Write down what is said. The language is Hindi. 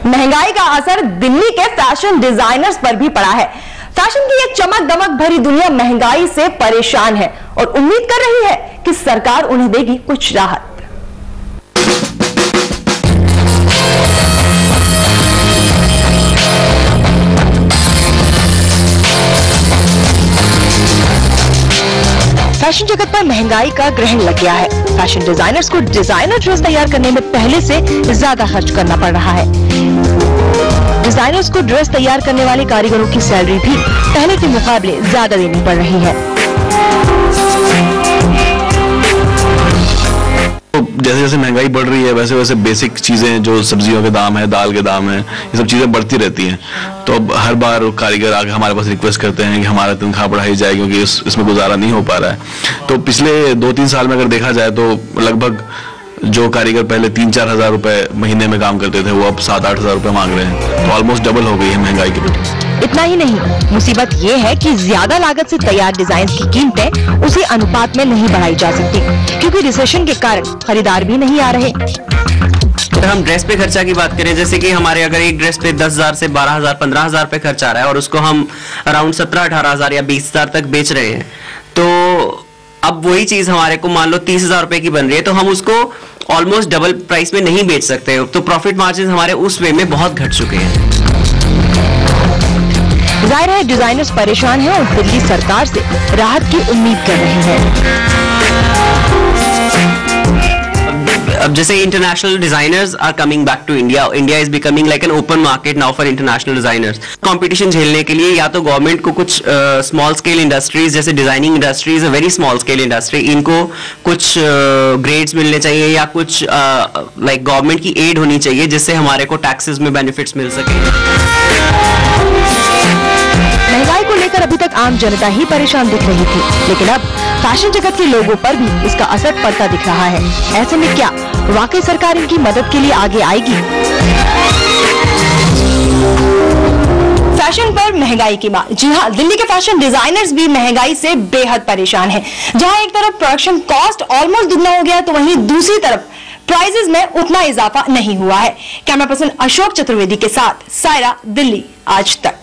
महंगाई का असर दिल्ली के फैशन डिजाइनर्स पर भी पड़ा है। फैशन की ये चमक दमक भरी दुनिया महंगाई से परेशान है और उम्मीद कर रही है कि सरकार उन्हें देगी कुछ राहत। फैशन जगत पर महंगाई का ग्रहण लग गया है। फैशन डिजाइनर्स को डिजाइनर ड्रेस तैयार करने में पहले से ज्यादा खर्च करना पड़ रहा है। डिजाइनर्स को ड्रेस तैयार करने वाले कारीगरों की सैलरी भी पहले के मुकाबले ज्यादा देनी पड़ रही है। जैसे जैसे महंगाई बढ़ रही है वैसे वैसे बेसिक चीजें जो सब्जियों के दाम है, दाल के दाम है, ये सब चीजें बढ़ती रहती हैं। तो अब हर बार कारीगर आके हमारे पास रिक्वेस्ट करते हैं कि हमारा तनख्वाह बढ़ाई जाए क्योंकि इसमें गुजारा नहीं हो पा रहा है। तो पिछले 2-3 साल में अगर देखा जाए तो लगभग जो कारीगर पहले 3-4 हज़ार रुपए महीने में काम करते थे वो अब 7-8 हज़ार रुपए मांग रहे हैं। तो ऑलमोस्ट डबल हो गई है महंगाई की वजह। इतना ही नहीं, मुसीबत ये है कि ज्यादा लागत से तैयार डिजाइन की कीमतें उसी अनुपात में नहीं बढ़ाई जा सकती क्योंकि रिसेशन के कारण खरीदार भी नहीं आ रहे। अगर हम ड्रेस पे खर्चा की बात करें, जैसे कि हमारे अगर एक ड्रेस पे 10,000 से 12,000 15,000 पे खर्च आ रहा है और उसको हम अराउंड 17-18 हज़ार या 20,000 तक बेच रहे हैं, तो अब वही चीज हमारे को मान लो 30,000 रुपए की बन रही है तो हम उसको ऑलमोस्ट डबल प्राइस में नहीं बेच सकते। तो प्रॉफिट मार्जिन हमारे उस वे में बहुत घट चुके हैं। जाहिर है डिजाइनर्स परेशान हैं और दिल्ली सरकार से राहत की उम्मीद कर रहे हैं। अब जैसे international designers are coming back to India, India is becoming like an open market now for international designers. Competition झेलने के लिए या तो गवर्नमेंट को कुछ स्मॉल स्केल इंडस्ट्रीज जैसे डिजाइनिंग इंडस्ट्रीज है वेरी स्मॉल स्केल इंडस्ट्री, इनको कुछ ग्रेड्स मिलने चाहिए या कुछ लाइक गवर्नमेंट की एड होनी चाहिए जिससे हमारे को टैक्सेस में बेनिफिट्स मिल सके। महंगाई को लेकर अभी तक आम जनता ही परेशान दिख रही थी, लेकिन अब फैशन जगत के लोगों पर भी इसका असर पड़ता दिख रहा है। ऐसे में क्या वाकई सरकार इनकी मदद के लिए आगे आएगी? फैशन पर महंगाई की मार। जी हाँ, दिल्ली के फैशन डिजाइनर्स भी महंगाई से बेहद परेशान हैं। जहां एक तरफ प्रोडक्शन कॉस्ट ऑलमोस्ट दुगना हो गया तो वहीं दूसरी तरफ प्राइसेस में उतना इजाफा नहीं हुआ है। कैमरा पर्सन अशोक चतुर्वेदी के साथ सायरा, दिल्ली आज तक।